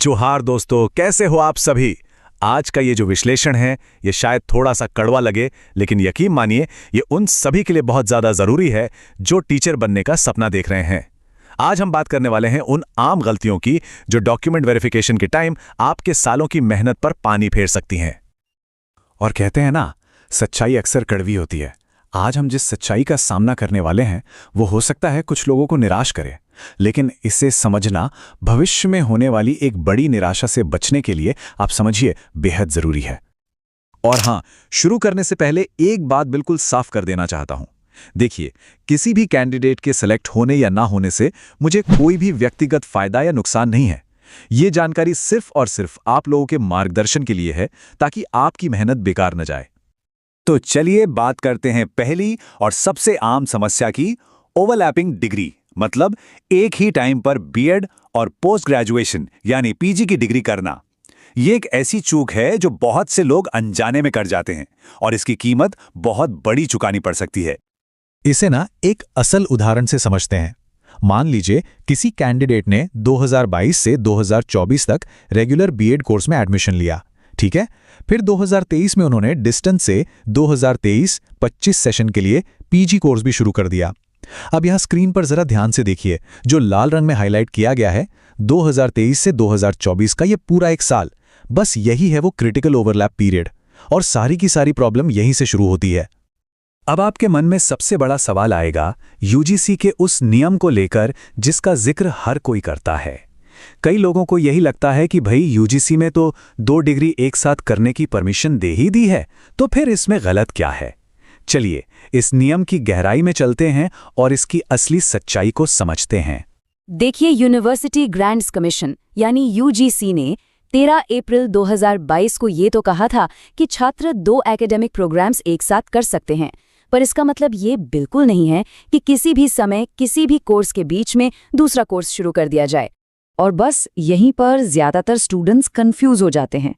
जोहार दोस्तों, कैसे हो आप सभी। आज का ये जो विश्लेषण है ये शायद थोड़ा सा कड़वा लगे, लेकिन यकीन मानिए ये उन सभी के लिए बहुत ज्यादा जरूरी है जो टीचर बनने का सपना देख रहे हैं। आज हम बात करने वाले हैं उन आम गलतियों की जो डॉक्यूमेंट वेरिफिकेशन के टाइम आपके सालों की मेहनत पर पानी फेर सकती हैं। और कहते हैं ना, सच्चाई अक्सर कड़वी होती है। आज हम जिस सच्चाई का सामना करने वाले हैं वो हो सकता है कुछ लोगों को निराश करे, लेकिन इसे समझना भविष्य में होने वाली एक बड़ी निराशा से बचने के लिए आप समझिए बेहद जरूरी है। और हां, शुरू करने से पहले एक बात बिल्कुल साफ कर देना चाहता हूं। देखिए, किसी भी कैंडिडेट के सिलेक्ट होने या ना होने से मुझे कोई भी व्यक्तिगत फायदा या नुकसान नहीं है। ये जानकारी सिर्फ और सिर्फ आप लोगों के मार्गदर्शन के लिए है, ताकि आपकी मेहनत बेकार न जाए। तो चलिए बात करते हैं पहली और सबसे आम समस्या की, ओवरलैपिंग डिग्री, मतलब एक ही टाइम पर बीएड और पोस्ट ग्रेजुएशन यानी पीजी की डिग्री करना। ये एक ऐसी चूक है जो बहुत से लोग अनजाने में कर जाते हैं और इसकी कीमत बहुत बड़ी चुकानी पड़ सकती है। इसे ना एक असल उदाहरण से समझते हैं। मान लीजिए किसी कैंडिडेट ने 2022 से 2024 तक रेगुलर बीएड कोर्स में एडमिशन लिया, ठीक है। फिर 2023 में उन्होंने डिस्टेंस से 2023-25 सेशन के लिए पीजी कोर्स भी शुरू कर दिया। अब यहां स्क्रीन पर जरा ध्यान से देखिए, जो लाल रंग में हाईलाइट किया गया है 2023 से 2024 का ये पूरा एक साल, बस यही है वो क्रिटिकल ओवरलैप पीरियड, और सारी की सारी प्रॉब्लम यहीं से शुरू होती है। अब आपके मन में सबसे बड़ा सवाल आएगा यूजीसी के उस नियम को लेकर जिसका जिक्र हर कोई करता है। कई लोगों को यही लगता है कि भाई यूजीसी में तो 2 डिग्री एक साथ करने की परमिशन दे ही दी है, तो फिर इसमें गलत क्या है। चलिए इस नियम की गहराई में चलते हैं और इसकी असली सच्चाई को समझते हैं। देखिए, यूनिवर्सिटी ग्रांट्स कमीशन यानी यूजीसी ने 13 अप्रैल 2022 को ये तो कहा था कि छात्र 2 एकेडमिक प्रोग्राम्स एक साथ कर सकते हैं, पर इसका मतलब ये बिल्कुल नहीं है कि किसी भी समय किसी भी कोर्स के बीच में दूसरा कोर्स शुरू कर दिया जाए। और बस यहीं पर ज्यादातर स्टूडेंट्स कंफ्यूज हो जाते हैं।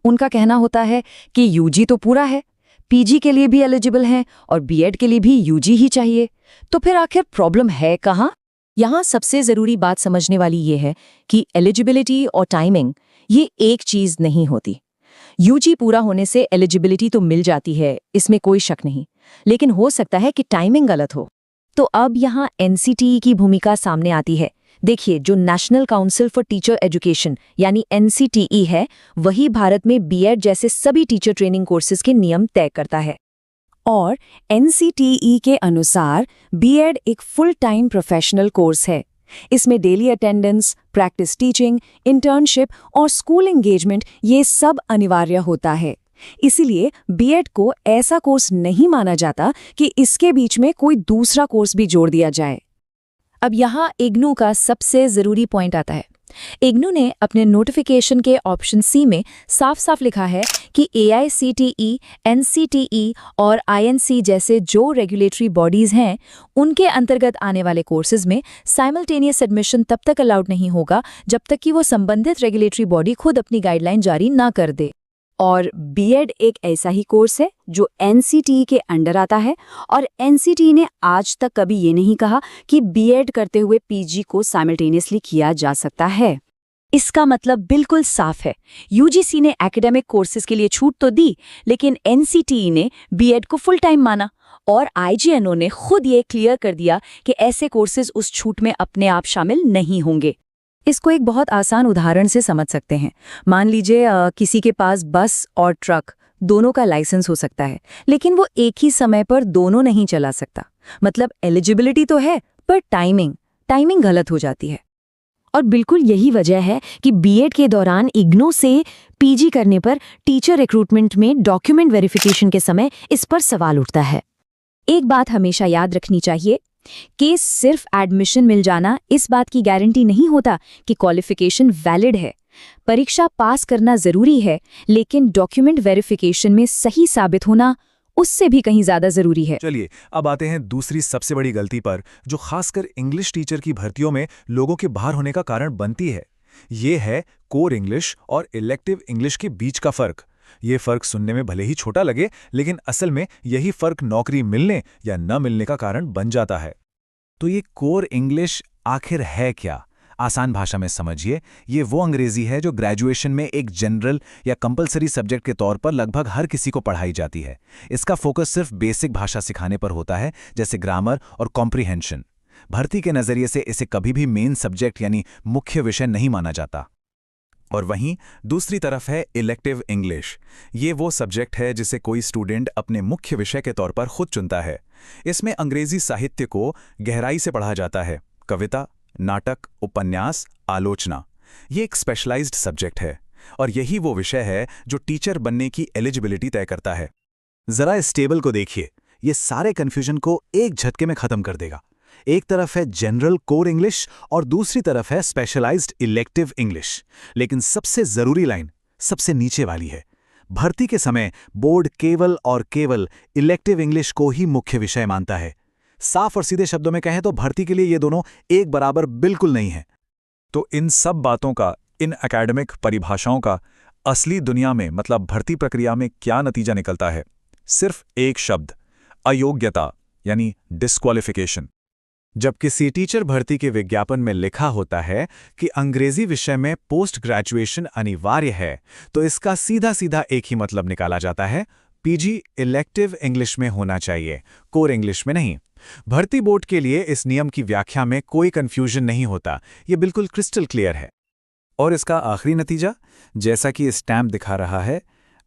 उनका कहना होता है कि यूजी तो पूरा है, पीजी के लिए भी एलिजिबल हैं और बीएड के लिए भी यूजी ही चाहिए, तो फिर आखिर प्रॉब्लम है कहाँ? यहाँ सबसे जरूरी बात समझने वाली ये है कि एलिजिबिलिटी और टाइमिंग ये एक चीज नहीं होती। यूजी पूरा होने से एलिजिबिलिटी तो मिल जाती है, इसमें कोई शक नहीं, लेकिन हो सकता है कि टाइमिंग गलत हो। तो अब यहाँ एनसीटीई की भूमिका सामने आती है। देखिए, जो national council for teacher education यानी एनसीटीई है, वही भारत में बीएड जैसे सभी टीचर ट्रेनिंग कोर्सेज के नियम तय करता है। और एनसीटीई के अनुसार बीएड एक फुल टाइम प्रोफेशनल कोर्स है। इसमें daily attendance, practice teaching, internship और स्कूल एंगेजमेंट ये सब अनिवार्य होता है। इसीलिए बीएड को ऐसा कोर्स नहीं माना जाता कि इसके बीच में कोई दूसरा कोर्स भी जोड़ दिया जाए। अब यहाँ इग्नू का सबसे जरूरी पॉइंट आता है। इग्नू ने अपने नोटिफिकेशन के ऑप्शन सी में साफ साफ लिखा है कि एआईसीटीई, एनसीटीई और आईएनसी जैसे जो रेगुलेटरी बॉडीज हैं, उनके अंतर्गत आने वाले कोर्सेज में साइमल्टेनियस एडमिशन तब तक अलाउड नहीं होगा जब तक कि वो संबंधित रेगुलेटरी बॉडी खुद अपनी गाइडलाइन जारी ना कर दे। और बीएड एक ऐसा ही कोर्स है जो एनसीटीई के अंडर आता है, और एनसीटीई ने आज तक कभी ये नहीं कहा कि बीएड करते हुए पीजी को साइमल्टेनियसली किया जा सकता है। इसका मतलब बिल्कुल साफ है, यूजीसी ने एकेडमिक कोर्सेज के लिए छूट तो दी, लेकिन एनसीटीई ने बीएड को फुल टाइम माना, और आईजीएनओ ने खुद ये क्लियर कर दिया कि ऐसे कोर्सेज उस छूट में अपने आप शामिल नहीं होंगे। इसको एक बहुत आसान उदाहरण से समझ सकते हैं। मान लीजिए किसी के पास बस और ट्रक दोनों का लाइसेंस हो सकता है, लेकिन वो एक ही समय पर दोनों नहीं चला सकता। मतलब एलिजिबिलिटी तो है, पर टाइमिंग गलत हो जाती है। और बिल्कुल यही वजह है कि बीएड के दौरान इग्नू से पीजी करने पर टीचर रिक्रूटमेंट में डॉक्यूमेंट वेरिफिकेशन के समय इस पर सवाल उठता है। एक बात हमेशा याद रखनी चाहिए कि सिर्फ एडमिशन मिल जाना इस बात की गारंटी नहीं होता कि क्वालिफिकेशन वैलिड है। परीक्षा पास करना जरूरी है, लेकिन डॉक्यूमेंट वेरिफिकेशन में सही साबित होना उससे भी कहीं ज्यादा जरूरी है। चलिए अब आते हैं दूसरी सबसे बड़ी गलती पर, जो खासकर इंग्लिश टीचर की भर्तियों में लोगों के बाहर होने का कारण बनती है। ये है कोर इंग्लिश और इलेक्टिव इंग्लिश के बीच का फर्क। ये फर्क सुनने में भले ही छोटा लगे, लेकिन असल में यही फर्क नौकरी मिलने या न मिलने का कारण बन जाता है। तो ये कोर इंग्लिश आखिर है क्या? आसान भाषा में समझिए, ये वो अंग्रेजी है जो ग्रेजुएशन में एक जनरल या कंपलसरी सब्जेक्ट के तौर पर लगभग हर किसी को पढ़ाई जाती है। इसका फोकस सिर्फ बेसिक भाषा सिखाने पर होता है, जैसे ग्रामर और कॉम्प्रिहेंशन। भर्ती के नज़रिए से इसे कभी भी मेन सब्जेक्ट यानी मुख्य विषय नहीं माना जाता। और वहीं दूसरी तरफ है इलेक्टिव इंग्लिश। ये वो सब्जेक्ट है जिसे कोई स्टूडेंट अपने मुख्य विषय के तौर पर खुद चुनता है। इसमें अंग्रेजी साहित्य को गहराई से पढ़ा जाता है, कविता, नाटक, उपन्यास, आलोचना। ये एक स्पेशलाइज्ड सब्जेक्ट है और यही वो विषय है जो टीचर बनने की एलिजिबिलिटी तय करता है। जरा इस टेबल को देखिए, ये सारे कन्फ्यूजन को एक झटके में खत्म कर देगा। एक तरफ है जनरल कोर इंग्लिश और दूसरी तरफ है स्पेशलाइज्ड इलेक्टिव इंग्लिश। लेकिन सबसे जरूरी लाइन सबसे नीचे वाली है। भर्ती के समय बोर्ड केवल और केवल इलेक्टिव इंग्लिश को ही मुख्य विषय मानता है। साफ और सीधे शब्दों में कहें तो भर्ती के लिए ये दोनों एक बराबर बिल्कुल नहीं है। तो इन सब बातों का, इन एकेडमिक परिभाषाओं का असली दुनिया में मतलब भर्ती प्रक्रिया में क्या नतीजा निकलता है? सिर्फ एक शब्द, अयोग्यता यानी डिस्क्वालिफिकेशन। जब किसी टीचर भर्ती के विज्ञापन में लिखा होता है कि अंग्रेजी विषय में पोस्ट ग्रेजुएशन अनिवार्य है, तो इसका सीधा सीधा एक ही मतलब निकाला जाता है, पीजी इलेक्टिव इंग्लिश में होना चाहिए, कोर इंग्लिश में नहीं। भर्ती बोर्ड के लिए इस नियम की व्याख्या में कोई कंफ्यूजन नहीं होता, ये बिल्कुल क्रिस्टल क्लियर है। और इसका आखिरी नतीजा, जैसा कि स्टैम्प दिखा रहा है,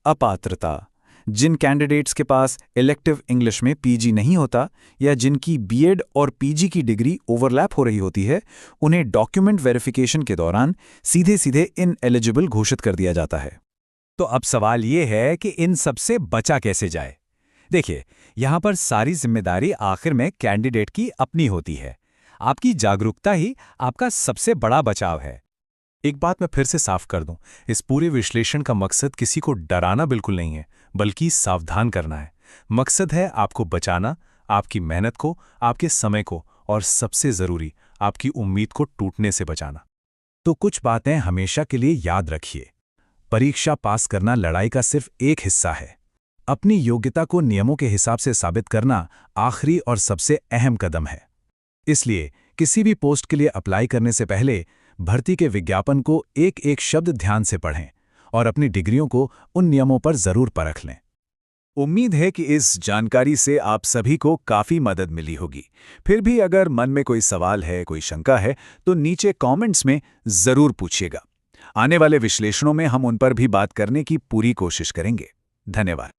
अपात्रता। जिन कैंडिडेट्स के पास इलेक्टिव इंग्लिश में पीजी नहीं होता या जिनकी बीएड और पीजी की डिग्री ओवरलैप हो रही होती है, उन्हें डॉक्यूमेंट वेरिफिकेशन के दौरान सीधे सीधे इनएलिजिबल घोषित कर दिया जाता है। तो अब सवाल ये है कि इन सब से बचा कैसे जाए? देखिए, यहां पर सारी जिम्मेदारी आखिर में कैंडिडेट की अपनी होती है। आपकी जागरूकता ही आपका सबसे बड़ा बचाव है। एक बात मैं फिर से साफ कर दूं, इस पूरे विश्लेषण का मकसद किसी को डराना बिल्कुल नहीं है, बल्कि सावधान करना है। मकसद है आपको बचाना, आपकी मेहनत को, आपके समय को और सबसे जरूरी आपकी उम्मीद को टूटने से बचाना। तो कुछ बातें हमेशा के लिए याद रखिए। परीक्षा पास करना लड़ाई का सिर्फ एक हिस्सा है। अपनी योग्यता को नियमों के हिसाब से साबित करना आखिरी और सबसे अहम कदम है। इसलिए किसी भी पोस्ट के लिए अप्लाई करने से पहले भर्ती के विज्ञापन को एक एक शब्द ध्यान से पढ़ें और अपनी डिग्रियों को उन नियमों पर जरूर परख लें। उम्मीद है कि इस जानकारी से आप सभी को काफी मदद मिली होगी। फिर भी अगर मन में कोई सवाल है, कोई शंका है, तो नीचे कमेंट्स में जरूर पूछिएगा। आने वाले विश्लेषणों में हम उन पर भी बात करने की पूरी कोशिश करेंगे। धन्यवाद।